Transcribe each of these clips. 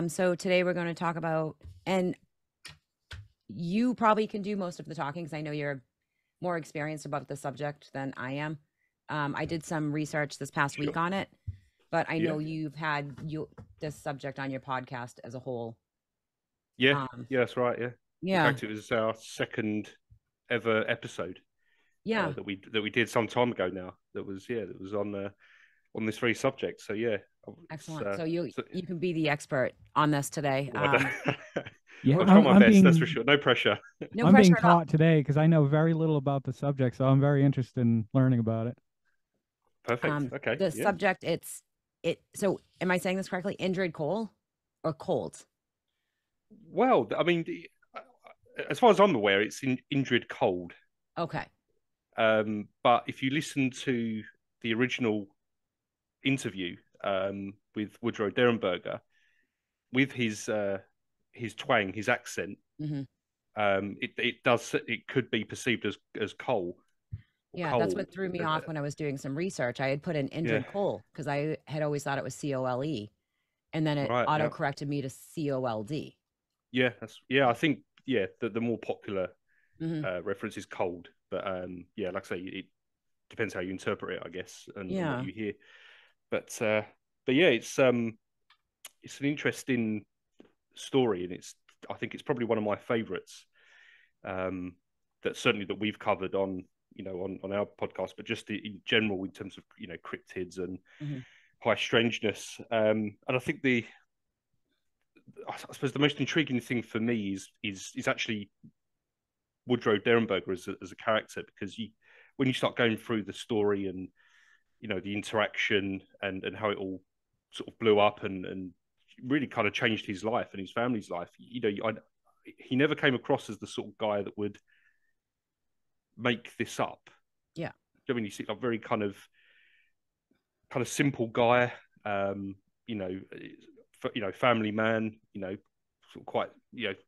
So today we're going to talk about, and you probably can do most of the talking because I know you're more experienced about the subject than I am. I did some research this past Sure. week on it, but I Yeah. know you've had this subject on your podcast as a whole. Yeah. Um, Yeah. That's right. Yeah. In yeah, fact, it was our second ever episode yeah, that we did some time ago now. That was on this very subject. So yeah, it's excellent. So you so, you can be the expert on this today. well, Yeah, I'll try I'm, my I'm best. That's for being sure. No pressure. No I'm pressure being at all. taught today because I know very little about the subject, so I'm very interested in learning about it. Perfect. Okay. The Yeah. subject So am I saying this correctly? Indrid Cold or Cold? Well, I mean, as far as I'm aware, it's in Indrid Cold. Okay. But if you listen to the original interview with Woodrow Derenberger, with his twang, his accent, Hmm. it could be perceived as coal or Yeah, that's coal. what threw me off when I was doing some research. I had put in Yeah, Indrid Cole because I had always thought it was Cole, and then it right. auto Yeah, corrected me to Cold. yeah. I think the more popular Hmm. reference is cold, but yeah, like I say, it depends how you interpret it, I guess, and what Yeah, you hear. But uh, but yeah, it's an interesting story, and I think it's probably one of my favourites. Um, that certainly that we've covered on on our podcast, but just in general in terms of cryptids and hmm, high strangeness. And I think I suppose the most intriguing thing for me is actually Woodrow Derenberger as a character, because when you start going through the story and the interaction and how it all sort of blew up and really kind of changed his life and his family's life. He never came across as the sort of guy that would make this up. yeah, I mean, you see a very kind of simple guy, um, you know, family man, sort of quite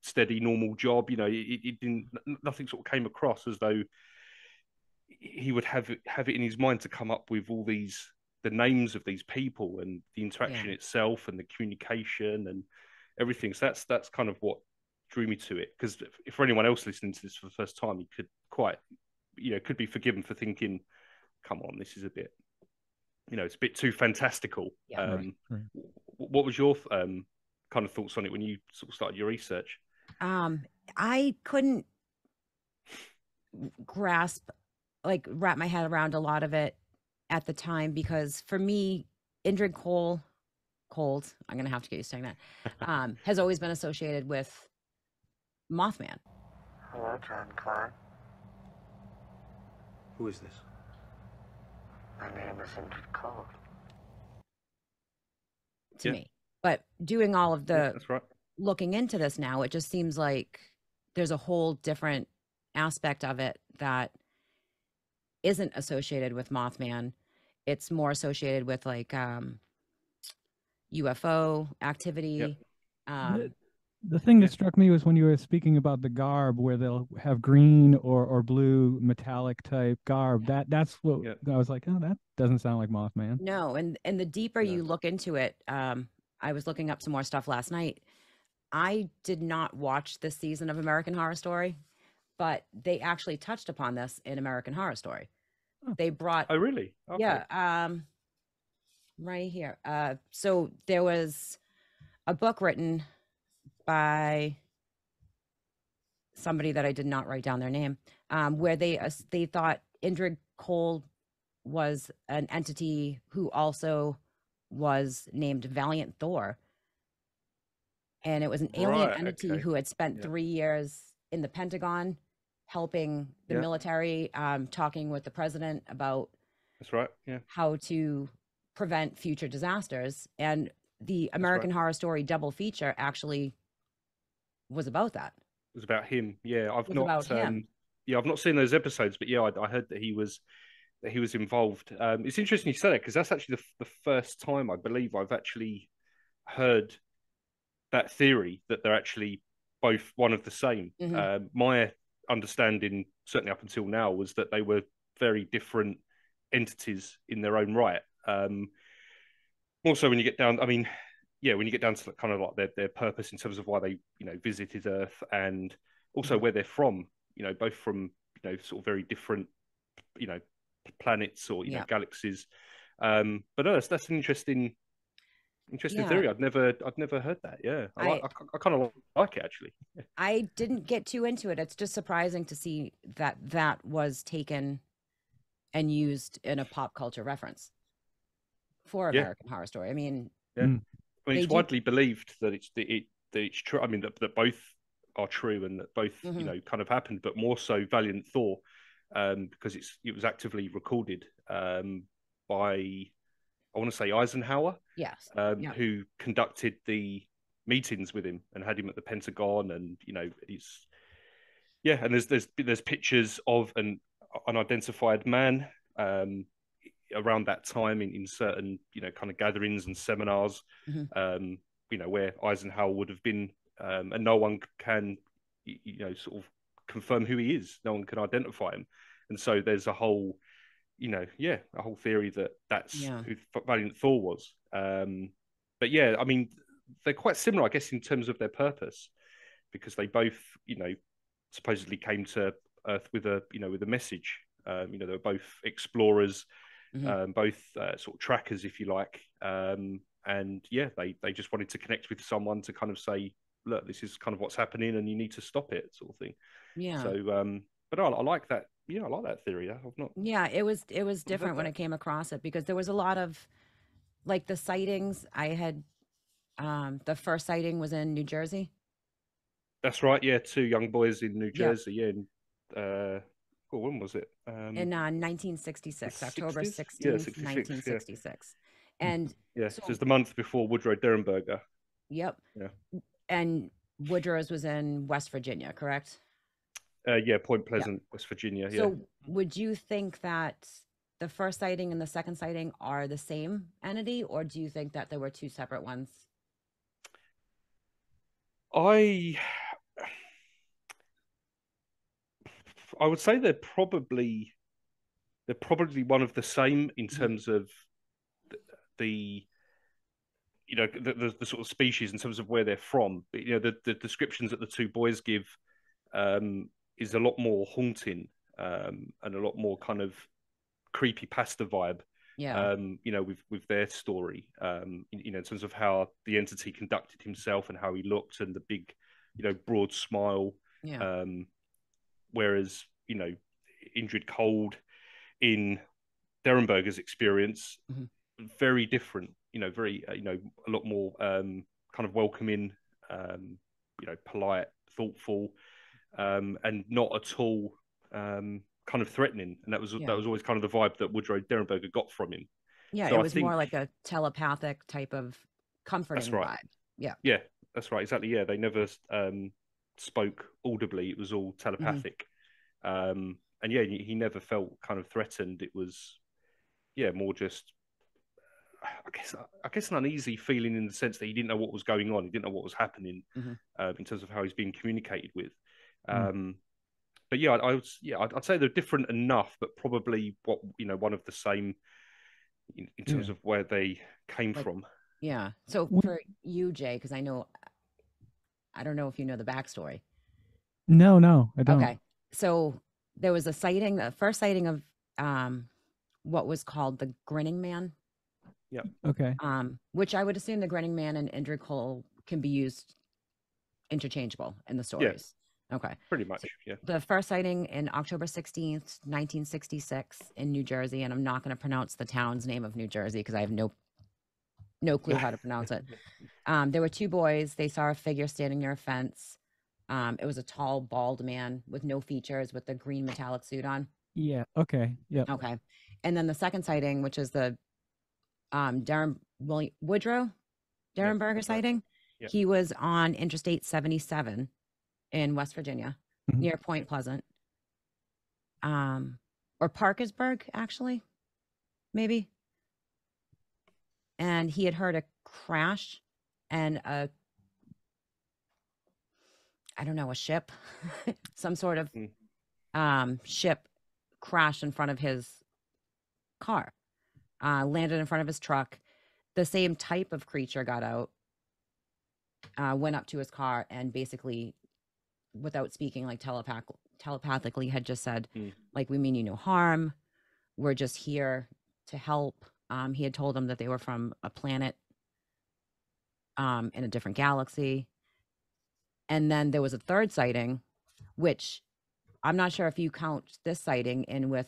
steady, normal job. It didn't nothing sort of came across as though he would have it in his mind to come up with all the names of these people and the yeah, interaction itself and the communication and everything. So that's kind of what drew me to it. Because if for anyone else listening to this for the first time, you could be forgiven for thinking, come on, this is a bit, it's a bit too fantastical. yeah. Right, right. What was your kind of thoughts on it when you sort of started your research? Um, I couldn't grasp, like, wrap my head around a lot of it at the time because for me, Indrid Cold, I'm gonna have to get used to saying that, has always been associated with Mothman. Hello, John Klein. Who is this? My name is Indrid Cold. To Yeah, me. But doing all of yeah, the that's right. looking into this now, it just seems like there's a whole different aspect of it that isn't associated with Mothman. It's more associated with like UFO Yeah, activity. The, Um, the thing yeah, that struck me was when you were speaking about the garb, where they'll have green or blue metallic type garb. That's what yeah. I was like. Oh, that doesn't sound like Mothman. no, and the deeper No, you look into it, I was looking up some more stuff last night. I did not watch this season of American Horror Story, but they actually touched upon this in American Horror Story. Oh, They brought, oh really? Okay. yeah, right here. So there was a book written by somebody that I did not write down their name, where they thought Indrid Cold was an entity who also was named Valiant Thor, and it was an alien Right. entity Okay. who had spent Yeah. 3 years in the Pentagon helping the Yeah. military, talking with the president about That's right. Yeah. how to prevent future disasters. And the That's right. American Horror Story double feature actually was about that. It was about him. Yeah. It was about him. I've not seen those episodes, but yeah, I heard that he was involved. It's interesting you said that because that's actually the first time I believe I've actually heard that theory that they're actually both one of the same. Hmm. My understanding, certainly up until now, was that they were very different entities in their own right. Also, when you get down, I mean, when you get down to kind of like their purpose in terms of why they visited Earth, and also Mhm. where they're from, both from sort of very different planets or Yeah. galaxies. But no, that's an interesting Yeah. theory. I'd never heard that. Yeah, I kind of like it actually. I didn't get too into it. It's just surprising to see that that was taken and used in a pop culture reference for Yeah. American Horror Story. I mean, Yeah, Mm. I mean, They it's do- widely believed that it's true. I mean, that both are true and that both Mhm. kind of happened, but more so Valiant Thor, because it was actively recorded by, I want to say, Eisenhower, yes. Yeah. who conducted the meetings with him and had him at the Pentagon, and he's and there's pictures of an unidentified man around that time in certain kind of gatherings and seminars, Mhm. where Eisenhower would have been, and no one can sort of confirm who he is. No one can identify him, and so there's a whole a whole theory that that's Yeah. who Valiant Thor was. But yeah, I mean, they're quite similar, I guess, in terms of their purpose, because they both supposedly came to Earth with a message. They were both explorers, Mhm. both sort of trackers, if you like. And yeah, they just wanted to connect with someone to kind of say, look, this is kind of what's happening, and you need to stop it, sort of thing. Yeah. So, but I like that. Yeah, I like that theory. I've not. Yeah, it was heard different when that. I came across it because there was a lot of like the sightings I had the first sighting was in New Jersey. That's right. Yeah, two young boys in New Yep. Jersey. Yeah. When was it? In The 1966, October 60s? Yeah, 16th, 66. Yeah. 1966. And Yeah. So so it's the month before Woodrow Derenberger. yep. Yeah. And Woodrow's was in West Virginia, correct? Yeah, Point Yeah. Pleasant, West Virginia. Yeah. So would you think that the first sighting and the second sighting are the same entity, or do you think that there were two separate ones? I would say they're probably one of the same in Mhm. terms of the the sort of species in terms of where they're from. But, the descriptions that the two boys give is a lot more haunting, and a lot more kind of creepy pasta vibe. Yeah. With their story, in terms of how the entity conducted himself and how he looked and the big, broad smile. Yeah. Whereas, Indrid Cold in Derenberger's experience, Mhm. very different, very, a lot more kind of welcoming, polite, thoughtful, and not at all kind of threatening. And that was Yeah. always kind of the vibe that Woodrow Derenberger got from him. Yeah, So it I was more think like a telepathic type of that's comforting right. vibe. Yeah. Yeah, that's right. Exactly. Yeah, they never spoke audibly. It was all Mhm. telepathic. And yeah, he never felt kind of threatened. It was, more just, I guess an uneasy feeling in the sense that he didn't know what was going on. He didn't know what was happening, Mhm. in terms of how he's being communicated with. Mm. But yeah, I'd say they're different enough, but probably one of the same in terms Yeah. of where they came Like, from. yeah. So When- for you, Jay, because I don't know if you know the backstory. No, I don't. Okay. So there was a sighting, the first sighting of what was called the Grinning Man, Okay. which I would assume the Grinning Man and Indrid Cold can be used interchangeable in the stories. Okay. Pretty much. Yeah. The first sighting in October 16th, 1966 in New Jersey, and I'm not going to pronounce the town's name of New Jersey because I have no clue how to pronounce it. There were two boys. They saw a figure standing near a fence. It was a tall, bald man with no features with a green metallic suit on. Yeah. Okay. Yep. Okay. And then the second sighting, which is the Woodrow Derenberger that's right. sighting, Yeah. he was on Interstate 77 in West Virginia, Mhm. near Point Pleasant. Or Parkersburg, actually, maybe. And he had heard a crash and I don't know, a ship, some sort of ship crashed in front of his car, landed in front of his truck. The same type of creature got out went up to his car and basically, without speaking, like telepathically, had just said, like, we mean you no harm. We're just here to help. He had told them that they were from a planet in a different galaxy. And then there was a third sighting, which I'm not sure if you count this sighting in with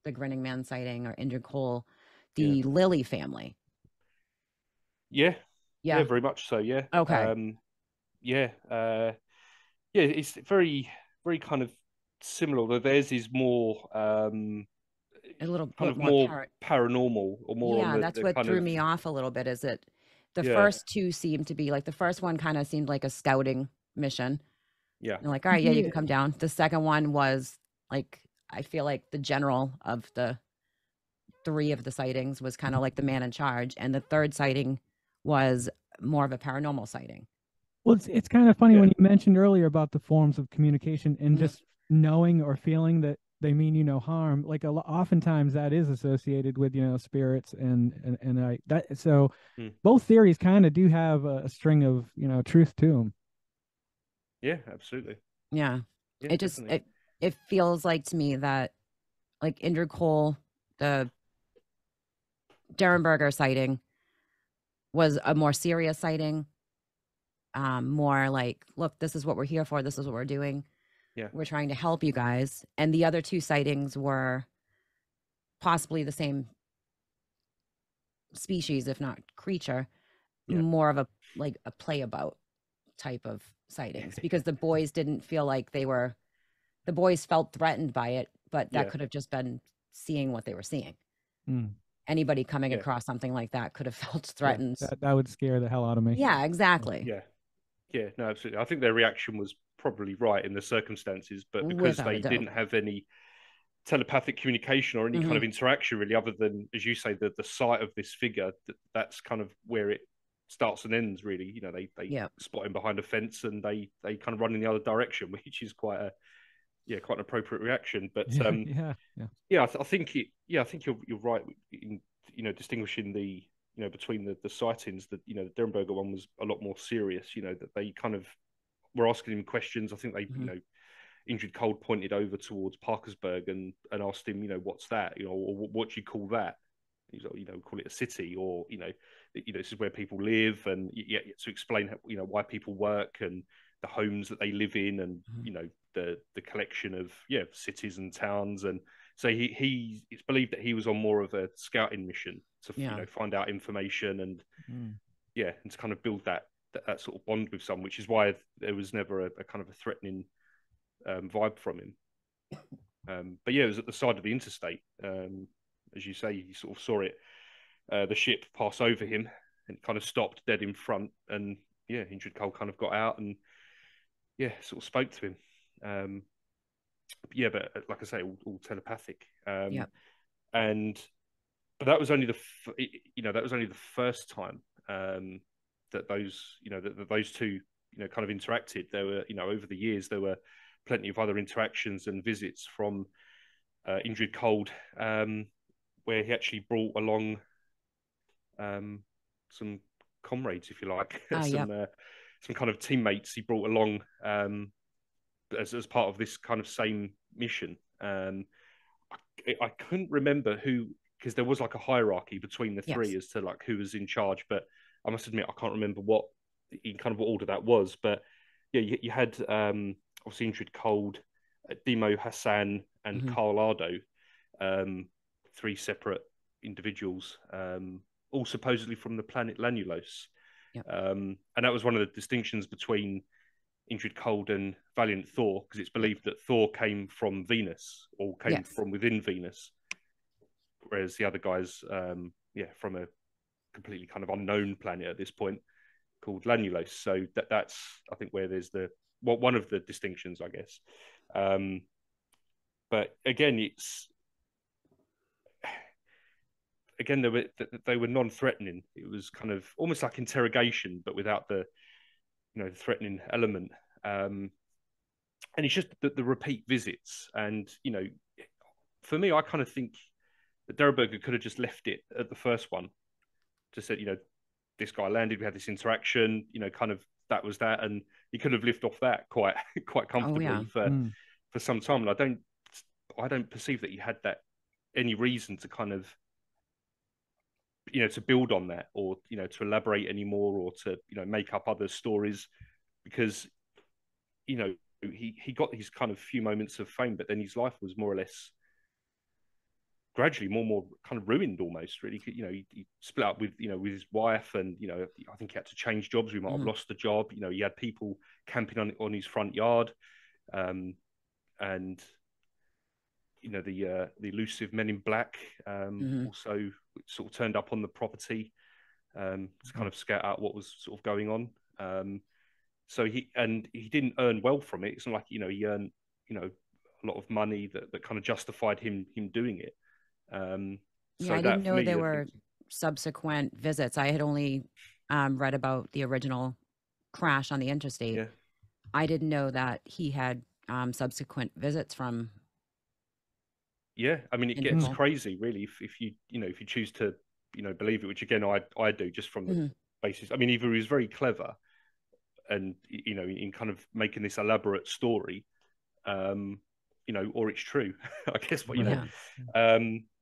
the Grinning Man sighting or Indrid Cold, the Lily family. Yeah, Yeah, very much so. Yeah. Okay. It's very, very kind of similar. Although theirs is more a little kind bit of more more paranormal, or more on Yeah, the that's what kind threw of me off a little bit. Is it the yeah, first two seemed to be like the first one kind of seemed like a scouting mission. yeah, You're like, all right, yeah, you can come down. The second one was like, I feel like the general of the three of the sightings was kind of like the man in charge, and the third sighting was more of a paranormal sighting. Well, it's kind of funny Yeah. when you mentioned earlier about the forms of communication and Mhm. just knowing or feeling that they mean you no harm. Like oftentimes that is associated with spirits and I that so both theories kind of do have a string of truth to them. Yeah, absolutely. Yeah, Yeah, it just definitely. it feels like to me that like Indrid Cold, the Derenberger sighting was a more serious sighting. More like, look, this is what we're here for. This is what we're doing. Yeah. We're trying to help you guys. And the other two sightings were possibly the same species, if not creature, Yeah. more of a like a play about type of sightings, because the boys didn't feel like the boys felt threatened by it, but that Yeah. could have just been seeing what they were seeing. Mm. Anybody coming Yeah. across something like that could have felt Yeah, threatened. that would scare the hell out of me. Yeah, exactly. Yeah. Yeah, no, absolutely. I think their reaction was probably right in the circumstances, but because Without a they doubt. didn't have any telepathic communication or any kind Mhm. of interaction really, other than, as you say, the sight of this figure, that's kind of where it starts and ends really. They Yeah. spot him behind a fence and they kind of run in the other direction, which is quite an appropriate reaction. But I think you're right in distinguishing the between the sightings. That the Derenberger one was a lot more serious. That they kind of were asking him questions. I think they Indrid Cold pointed over towards Parkersburg and asked him, what's that? Or what do you call that? He's like, call it a city, or this is where people live, and to explain why people work and the homes that they live in, and the collection of cities and towns. And so it's believed that he was on more of a scouting mission to find out information and and to kind of build that sort of bond with someone, which is why there was never a kind of a threatening vibe from him. But it was at the side of the interstate. As you say, he sort of saw it, the ship pass over him, and kind of stopped dead in front. And Indrid Cold kind of got out and sort of spoke to him. But like I say, all telepathic. But that was only the first time that those two kind of interacted. There were over the years there were plenty of other interactions and visits from Indrid Cold, where he actually brought along some comrades, if you like, some kind of teammates he brought along as part of this kind of same mission. I couldn't remember who, because there was like a hierarchy between the three as to like who was in charge, but I must admit I can't remember what order that was. But you had obviously Indrid Cold, Demo Hassan, and Carl Ardo, three separate individuals, all supposedly from the planet Lanulos. And that was one of the distinctions between Indrid Cold and Valiant Thor, because it's believed that Thor came from Venus, or came from within Venus, whereas the other guys, from a completely kind of unknown planet at this point called Lanulos. So that's I think where there's one of the distinctions, I guess. But again, they were non-threatening. It was kind of almost like interrogation, but without the threatening element. And it's just the repeat visits. And for me, I kind of think that Derenberger could have just left it at the first one. Just said, this guy landed, we had this interaction, kind of that was that, and he could have lived off that quite comfortably yeah. for some time. And I don't perceive that he had that any reason to kind of, to build on that, or to elaborate anymore, or to make up other stories, because he got his kind of few moments of fame, but then his life was more or less gradually more kind of ruined almost, really. He split up with with his wife, and I think he had to change jobs. We might have lost the job. He had people camping on his front yard, and the elusive men in black also sort of turned up on the property to kind of scout out what was sort of going on. So he didn't earn well from it. It's not like he earned a lot of money that kind of justified him doing it. Yeah, I didn't know there were subsequent visits. I had only read about the original crash on the interstate. Yeah. I didn't know that he had subsequent visits from. Yeah, I mean, it Indrid gets Cold. crazy, really, if you choose to believe it, which again I do, just from the basis. I mean, either he was very clever, and in kind of making this elaborate story, or it's true, I guess. But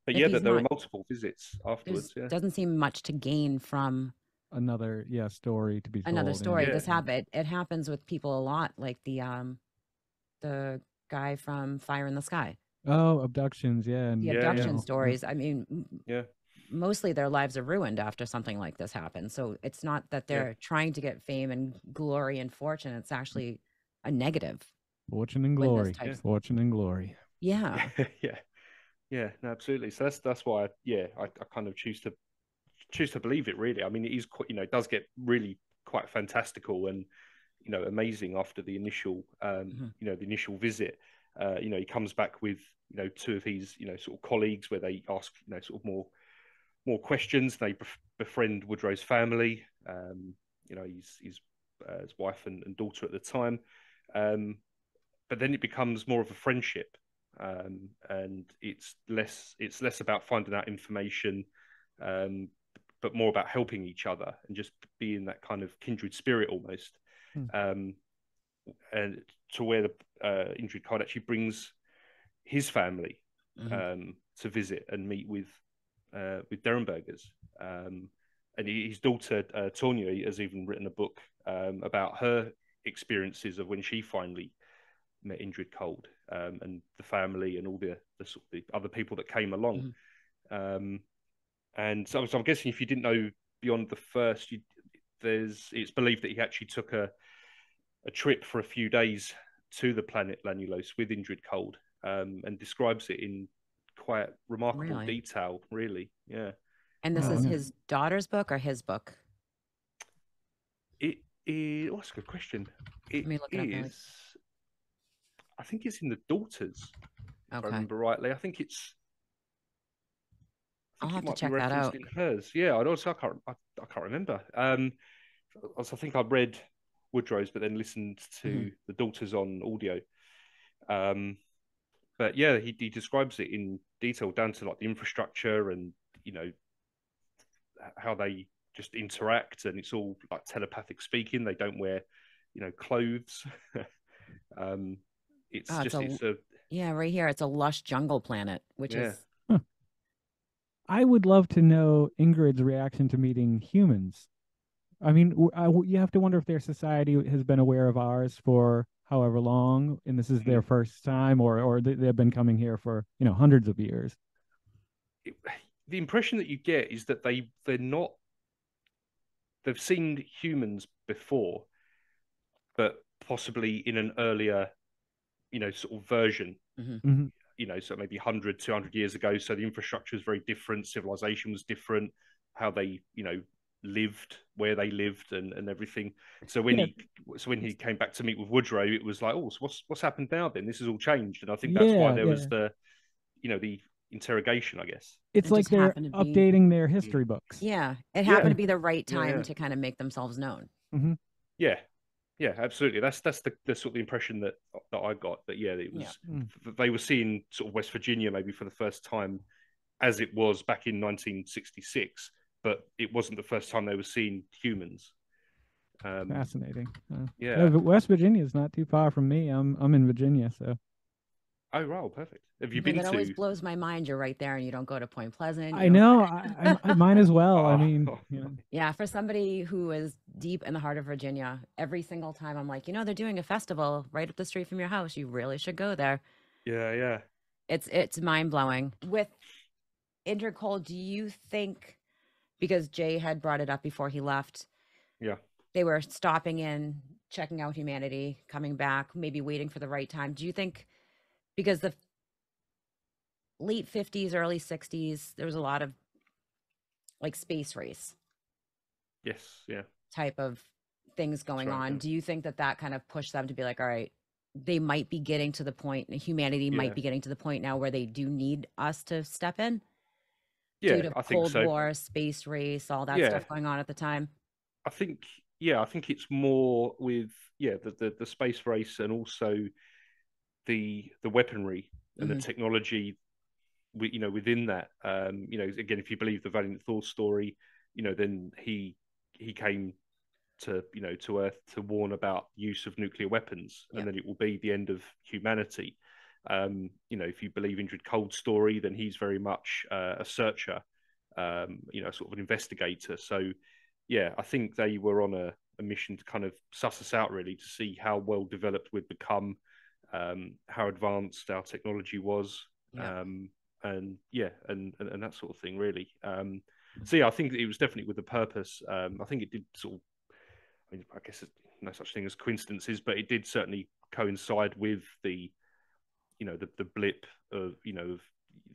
but If yeah, he's there were not, multiple visits afterwards. Yeah, doesn't seem much to gain from another story to be told. another story. Yeah. This it happens with people a lot, like the guy from Fire in the Sky. Oh, abductions, yeah, and The Yeah, abduction yeah. stories. I mean, yeah, mostly their lives are ruined after something like this happens. So it's not that they're trying to get fame and glory and fortune. It's actually a negative. Fortune and when this glory, type- fortune and glory. Yeah. yeah, no, absolutely. So that's why I kind of choose to believe it, really. I mean, it is quite, it does get really quite fantastical and amazing after the initial the initial visit. He comes back with two of his sort of colleagues, where they ask sort of more questions. They befriend Woodrow's family, his wife and daughter at the time, but then it becomes more of a friendship, and it's less about finding out information, but more about helping each other and just being that kind of kindred spirit almost. And to where the Indrid Cold actually brings his family to visit and meet with Derenbergers. And his daughter Tonya has even written a book about her experiences of when she finally met Indrid Cold, and the family and all the sort of the other people that came along. And so I'm guessing, if you didn't know beyond the first, it's believed that he actually took a trip for a few days to the planet Lanulos with Indrid Cold, and describes it in quite remarkable detail, really. Yeah. And this is his daughter's book or his book? It is. Oh, that's a good question. It is. I think it's in the daughters. If I remember rightly, I think it's. I'll have to check that out. In hers. Yeah, I can't remember. I think I read Woodrow's, but then listened to the daughters on audio. But yeah, he describes it in detail, down to like the infrastructure and how they just interact, and it's all like telepathic speaking. They don't wear clothes. It's right here. It's a lush jungle planet, which is. I would love to know Ingrid's reaction to meeting humans. I mean, you have to wonder if their society has been aware of ours for however long, and this is their first time, or they've been coming here for hundreds of years. The impression that you get is that they're not. They've seen humans before, but possibly in an earlier, sort of version. So maybe 100, 200 years ago. So the infrastructure is very different. Civilization was different. How they, lived, where they lived, and everything. So when he came back to meet with Woodrow, it was like, oh, so what's happened now? Then this has all changed, and I think that's why there was the interrogation, I guess. It's like they're updating their history books. Yeah, it happened to be the right time to kind of make themselves known. Yeah, absolutely. That's the sort of the impression that I got. That it was they were seeing sort of West Virginia maybe for the first time as it was back in 1966, but it wasn't the first time they were seeing humans. Fascinating. Yeah. But West Virginia is not too far from me. I'm in Virginia, so. Oh, wow, perfect. Have you Yeah, been that to? always blows my mind. You're right there, and you don't go to Point Pleasant. I know. I might as well. I Oh. mean, you know. Yeah, for somebody who is deep in the heart of Virginia, every single time I'm like, they're doing a festival right up the street from your house. You really should go there. Yeah. It's mind blowing. With Indrid Cold, do you think, because Jay had brought it up before he left, Yeah. they were stopping in, checking out humanity, coming back, maybe waiting for the right time? Do you think, because the late 50s, early 60s, there was a lot of like space race Yes. Yeah. type of things going right, on. yeah. Do you think that that kind of pushed them to be like, all right, they might be getting to the point, humanity might be getting to the point now where they do need us to step in? Yeah, Due to I think Cold so. War, space race, all that stuff going on at the time. I think it's more with the space race, and also the weaponry and the technology within that. Again, if you believe the Valiant Thor story, then he came to Earth to warn about use of nuclear weapons, and then it will be the end of humanity. If you believe Indrid Cold's story, then he's very much a searcher, sort of an investigator. So yeah, I think they were on a mission to kind of suss us out, really, to see how well developed we'd become, how advanced our technology was, and that sort of thing, really. So yeah, I think it was definitely with a purpose. I think it did sort of, I guess no such thing as coincidences, but it did certainly coincide with the blip of of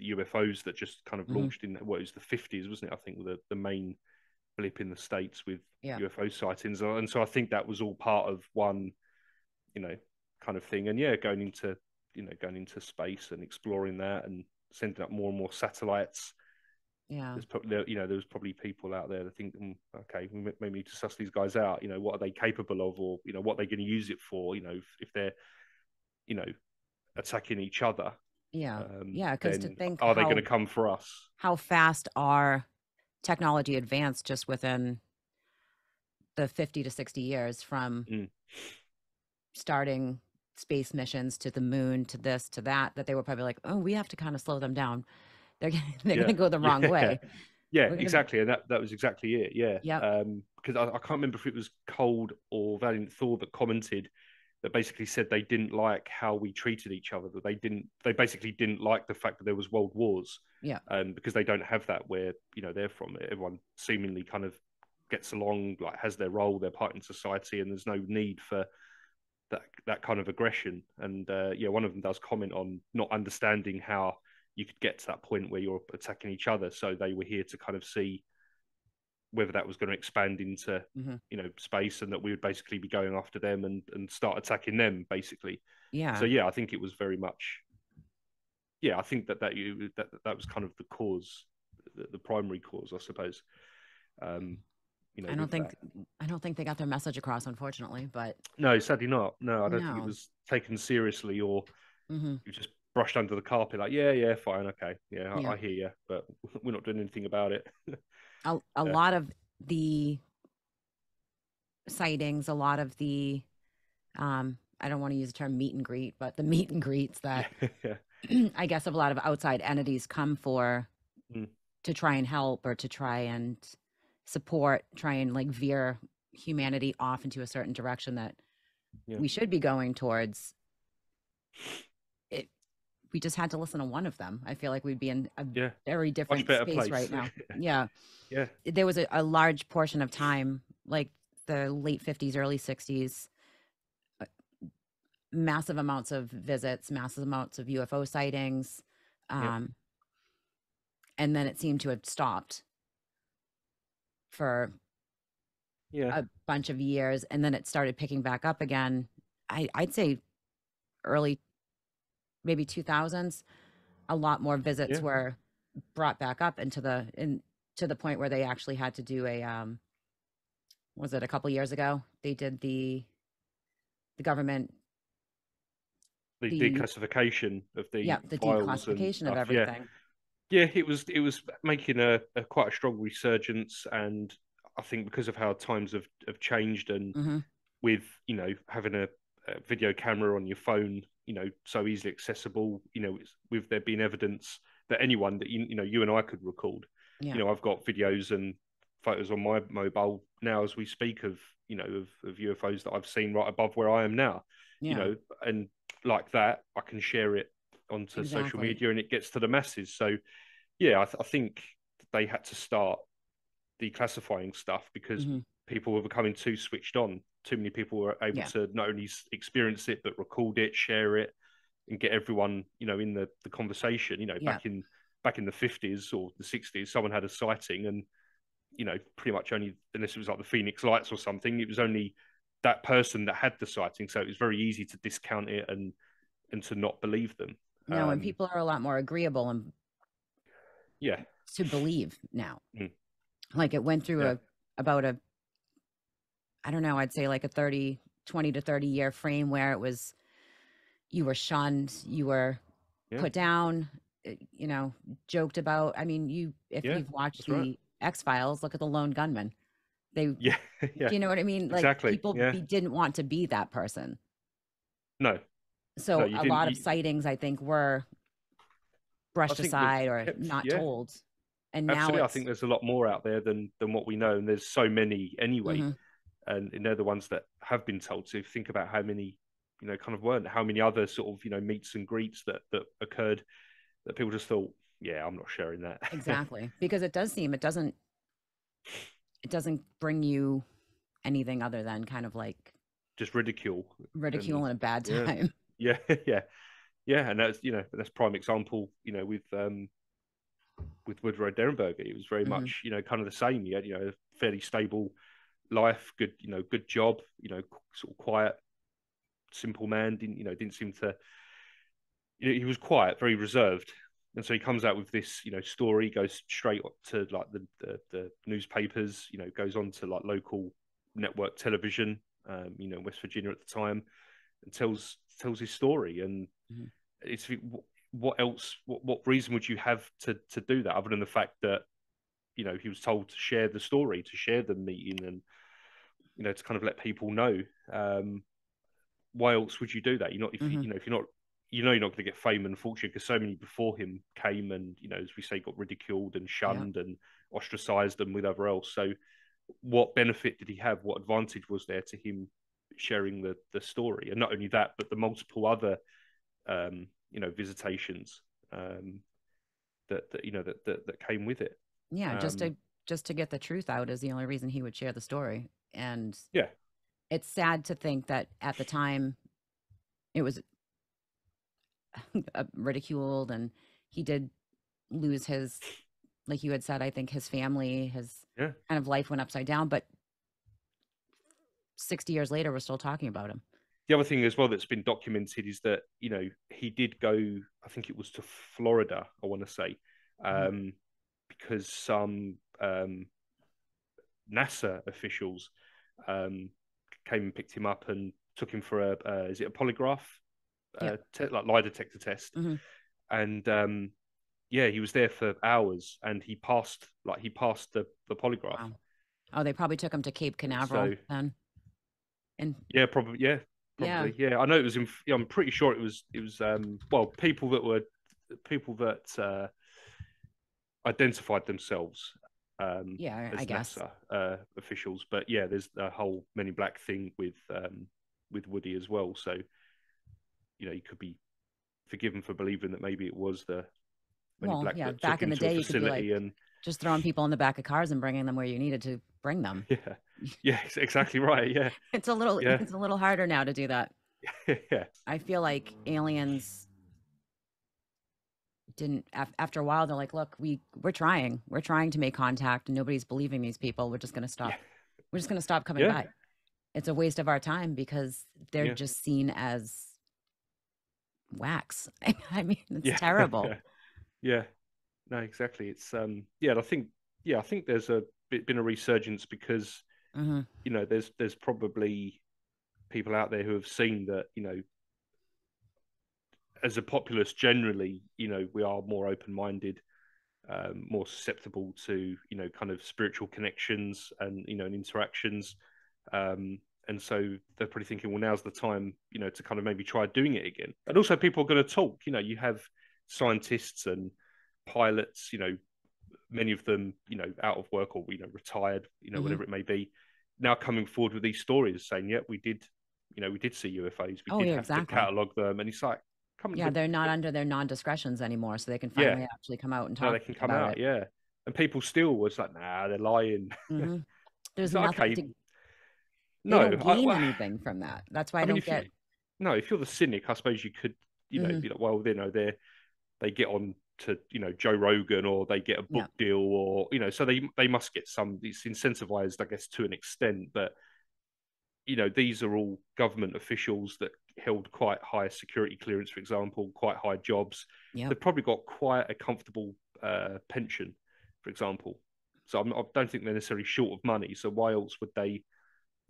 UFOs that just kind of launched in what was the 50s, wasn't it? I think the main blip in the States with UFO sightings, and so I think that was all part of one kind of thing. And going into space and exploring that and sending up more and more satellites. There's probably there was probably people out there that think, okay, we maybe need to suss these guys out. What are they capable of, or what are they going to use it for? If they're attacking each other, because to think, are they going to come for us? How fast our technology advanced just within the 50 to 60 years from starting space missions to the moon to this to that they were probably like, oh, we have to kind of slow them down. They're going to go the wrong way. Exactly. And that was exactly it. Because I can't remember if it was Cold or Valiant Thor that commented that basically said they didn't like how we treated each other, that they basically didn't like the fact that there was world wars. Because they don't have that where they're from. Everyone seemingly kind of gets along, like has their role, their part in society, and there's no need for that kind of aggression. And one of them does comment on not understanding how you could get to that point where you're attacking each other. So they were here to kind of see whether that was going to expand into space, and that we would basically be going after them and start attacking them, basically. So I think it was very much I think that was kind of the cause, the primary cause, I suppose. I don't think they got their message across, unfortunately. But no, sadly not. No, I don't think it was taken seriously, or you just brushed under the carpet, like fine, okay, I hear you, but we're not doing anything about it. a lot of the sightings, a lot of the I don't want to use the term meet and greet, but the meet and greets that I guess of a lot of outside entities come for to try and help, or to try and support, try and like veer humanity off into a certain direction that we should be going towards. We just had to listen to one of them. I feel like we'd be in a very different space place right now. There was a large portion of time, like the late 50s, early 60s, massive amounts of visits, massive amounts of UFO sightings. And then it seemed to have stopped for a bunch of years. And then it started picking back up again. I'd say early, maybe 2000s, a lot more visits were brought back up to the point where they actually had to do was it a couple years ago? They did the government, the declassification of the declassification of everything. It was making a quite a strong resurgence, and I think because of how times have changed, and Mm-hmm. with having a video camera on your phone, so easily accessible, with there being evidence that anyone that you and I could record. Yeah. I've got videos and photos on my mobile now as we speak of of UFOs that I've seen right above where I am now. Yeah. And like that, I can share it onto social Exactly. media and it gets to the masses. So yeah, I think they had to start declassifying stuff because Mm-hmm. people were becoming too switched on. Too many people were able Yeah. to not only experience it but record it, share it, and get everyone in the conversation. Yeah. Back in the 50s or the 60s, someone had a sighting, and pretty much only, unless it was like the Phoenix Lights or something, it was only that person that had the sighting. So it was very easy to discount it and to not believe them. No, and people are a lot more agreeable and Yeah. to believe now. Mm. Like it went through Yeah. about a, I don't know, I'd say like a 20 to 30 year frame where it was, you were shunned, you were Yeah. put down, joked about. I mean, if Yeah, you've watched that's right. the X-Files, look at the lone gunman. They, Yeah. Yeah. do you know what I mean? Like Exactly. people Yeah. didn't want to be that person. No. So you a didn't. lot of sightings, I think, were brushed I think aside or kept, not yeah, told. And now absolutely. I it's, think there's a lot more out there than what we know, and there's so many anyway. Mhm. And they're the ones that have been told. So think about how many, kind of weren't, how many other sort of, meets and greets that occurred that people just thought, yeah, I'm not sharing that. exactly, because it does seem, it doesn't bring you anything other than kind of like Just ridicule. ridicule And in a bad yeah, time. yeah, yeah, yeah. And that's prime example, with Woodrow Derenberger. It was very Mhm. much, kind of the same. He had, a fairly stable life, good, good job, sort of quiet, simple man. Didn't seem to, he was quiet, very reserved. And so he comes out with this, story, goes straight to like the newspapers, goes on to like local network television, West Virginia at the time, and tells his story. And Mhm. it's, what else? What reason would you have to do that other than the fact that he was told to share the story, to share the meeting, and to kind of let people know. Why else would you do that? You're not, if Mhm. if you're not, you're not going to get fame and fortune, because so many before him came and as we say, got ridiculed and shunned and ostracized and whatever else. So what benefit did he have? What advantage was there to him sharing the story? And not only that, but the multiple other visitations that came with it. Yeah, just to get the truth out is the only reason he would share the story. And Yeah. it's sad to think that at the time it was ridiculed, and he did lose his, like you had said, I think his family, his Yeah. kind of life went upside down, but 60 years later, we're still talking about him. The other thing as well that's been documented is that, he did go, I think it was to Florida, I want to say, because some NASA officials came and picked him up and took him for is it a polygraph? Like lie detector test. Mm-hmm. And yeah, he was there for hours and he passed the polygraph. Wow. Oh, they probably took him to Cape Canaveral then. And yeah, probably. Yeah, probably. Yeah, I know it was in. I'm pretty sure it was. Well, people that identified themselves. Yeah, as I guess. NASA officials, but yeah, there's the whole Men in Black thing with Woody as well. So you could be forgiven for believing that maybe it was the Men in Well, Black yeah, that back took in him the to a day, you could be like facility and just throwing people in the back of cars and bringing them where you needed to bring them. yeah, yeah, exactly right. Yeah, It's a little harder now to do that. yeah. I feel like aliens didn't after a while they're like, look, we're trying to make contact and nobody's believing these people. We're just going to stop. Yeah. We're just going to stop coming by. It's a waste of our time because they're just seen as wax. I mean, it's terrible. Yeah, no, exactly. It's I think there's been a resurgence because there's probably people out there who have seen that as a populace generally we are more open-minded, more susceptible to, kind of spiritual connections and, and interactions. And so they're probably thinking, well, now's the time, to kind of maybe try doing it again. And also people are going to talk, you have scientists and pilots, many of them, out of work or, retired, whatever it may be, now coming forward with these stories saying, yeah, we did see UFOs. We did have to catalog them. And it's like, they're not under their non-discretions anymore. So they can finally actually come out and talk. No, they can come out. it. Yeah. And people still was like, nah, they're lying. There's like, nothing okay. They don't gain anything from that. That's why I don't get. If you're the cynic, I suppose you could, be like, well, they get on to, Joe Rogan, or they get a book deal, or, so they must get it's incentivized, I guess, to an extent. But, these are all government officials that held quite high security clearance, for example, quite high jobs. They've probably got quite a comfortable pension, for example. So I don't think they're necessarily short of money. So why else would they?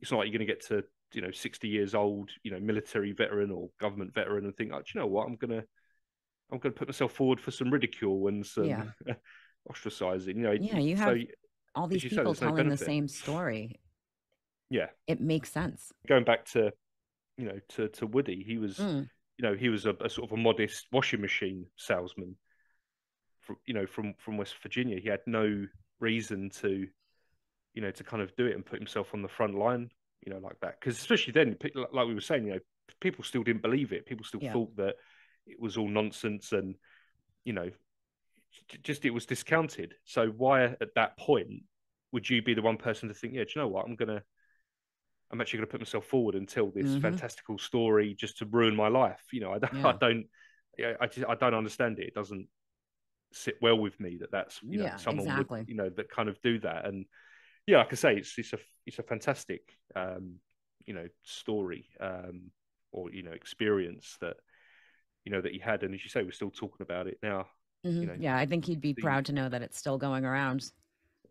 It's not like you're going to get to 60 years old, military veteran or government veteran, and think, oh, do you know what? I'm gonna put myself forward for some ridicule and some ostracizing. You have all these people telling the same story. Yeah, it makes sense. Going back to to Woody, he was he was a sort of a modest washing machine salesman. From West Virginia, he had no reason to to kind of do it and put himself on the front line, like that. Because especially then, like we were saying, people still didn't believe it. People still thought that it was all nonsense, and just it was discounted. So why at that point would you be the one person to think, yeah, do you know what, I'm actually going to put myself forward and tell this fantastical story just to ruin my life? I don't understand it. It doesn't sit well with me that's someone would that kind of do that. And like I say, it's a fantastic story or experience that that he had, and as you say, we're still talking about it now. I think he'd be proud to know that it's still going around.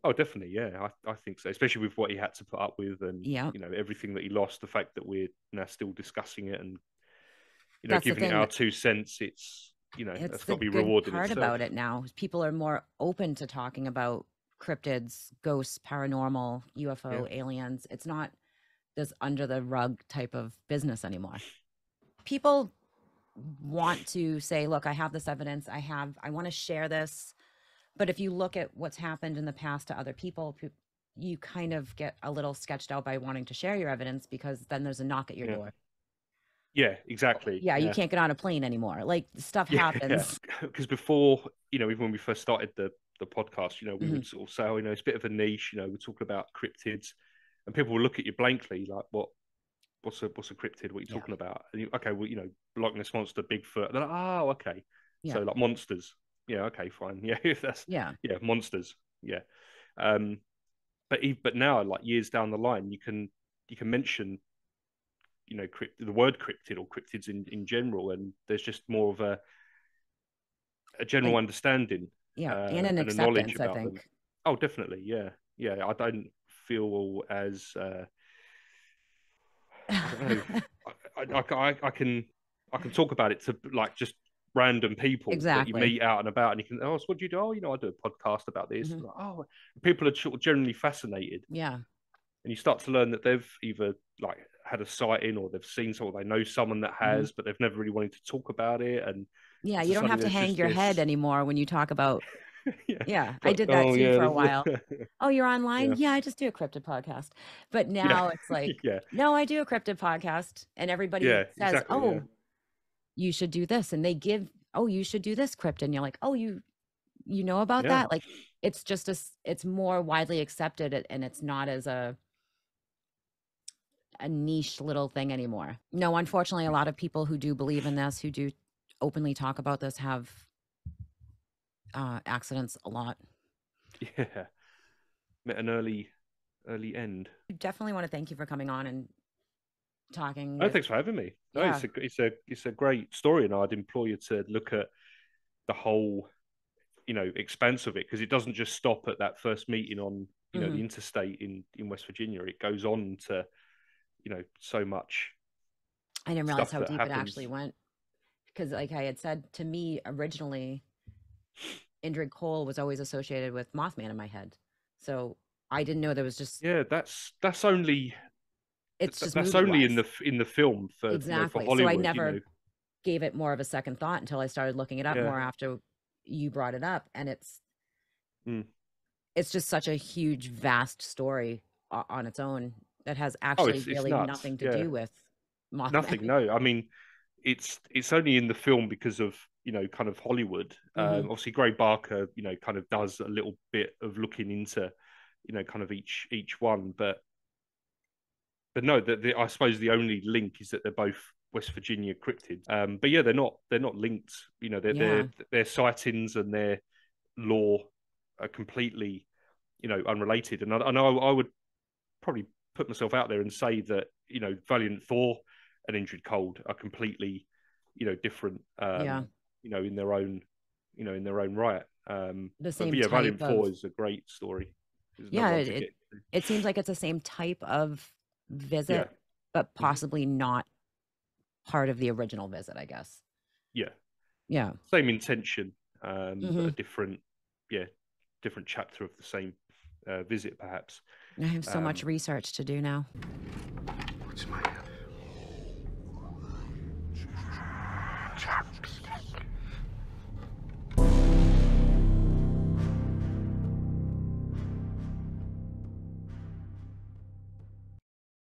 Oh, definitely, yeah. I think so, especially with what he had to put up with, and everything that he lost. The fact that we're now still discussing it and giving it our 2 cents, it's that's got to be rewarding. Part about it now, people are more open to talking about cryptids, ghosts, paranormal, UFO, aliens. It's not this under the rug type of business anymore. People want to say, look, I have this evidence. I want to share this. But if you look at what's happened in the past to other people, you kind of get a little sketched out by wanting to share your evidence, because then there's a knock at your door. Yeah, exactly. Yeah, you can't get on a plane anymore. Like, stuff happens. Because before, even when we first started the podcast, we would sort of say, oh, it's a bit of a niche. We're talking about cryptids, and people will look at you blankly, like, what's a cryptid? What are you talking about? And okay, well, Loch Ness monster, Bigfoot. They're like, oh, okay. So like monsters. Yeah, okay, fine. Yeah, that's monsters. Yeah. But now, like, years down the line, you can mention the word cryptid or cryptids in general, and there's just more of a general understanding and an acceptance, I think. Them. Oh, definitely. Yeah. I don't feel as I don't know. I can talk about it to, like, just random people that you meet out and about, and you can, so what do you do? Oh, I do a podcast about this. Like, oh, people are sort of generally fascinated. Yeah. And you start to learn that they've either, like, had a sighting, or they've seen someone, they know someone that has, but they've never really wanted to talk about it. And you don't have to hang your head anymore when you talk about. I did that too for a while. Oh, you're online? Yeah, I just do a cryptid podcast. But now it's like, no, I do a cryptid podcast, and everybody says, you should do this, and they give, you should do this cryptid, and you're like, oh, you know about that? Like, it's just it's more widely accepted, and it's not as a niche little thing anymore. No, unfortunately, a lot of people who do believe in this, who do openly talk about this, have accidents a lot. Met an early end. Definitely want to thank you for coming on and talking. Thanks for having me. No, it's a great story, and I'd implore you to look at the whole expanse of it, because it doesn't just stop at that first meeting on the interstate in West Virginia. It goes on to so much. I didn't realize how deep it actually went, because, like I had said, to me originally, Indrid Cold was always associated with Mothman in my head. So I didn't know there was just Yeah, that's only it's just that's only movie-wise. in the film for for Exactly. So I Hollywood. never gave it more of a second thought until I started looking it up Yeah. more after you brought it up, and Mm. it's just such a huge, vast story on its own that has actually it's really nuts. nothing to Yeah. do with Mothman. Nothing. No, I mean, it's only in the film because of kind of Hollywood. Obviously, Gray Barker, kind of does a little bit of looking into, kind of each one, but no, I suppose the only link is that they're both West Virginia cryptids. But yeah, they're not linked. Their sightings and their lore are completely, unrelated. And I would probably put myself out there and say that Valiant Thor and Indrid Cold are completely, different. In their own, right. The same but yeah, type Valiant Thor of is a great story. There's yeah. one to get to. It seems like it's the same type of visit, Yeah. but possibly not part of the original visit, I guess. Yeah. Yeah. Same intention, but a different chapter of the same visit, perhaps. I have so much research to do now. What's my chaps?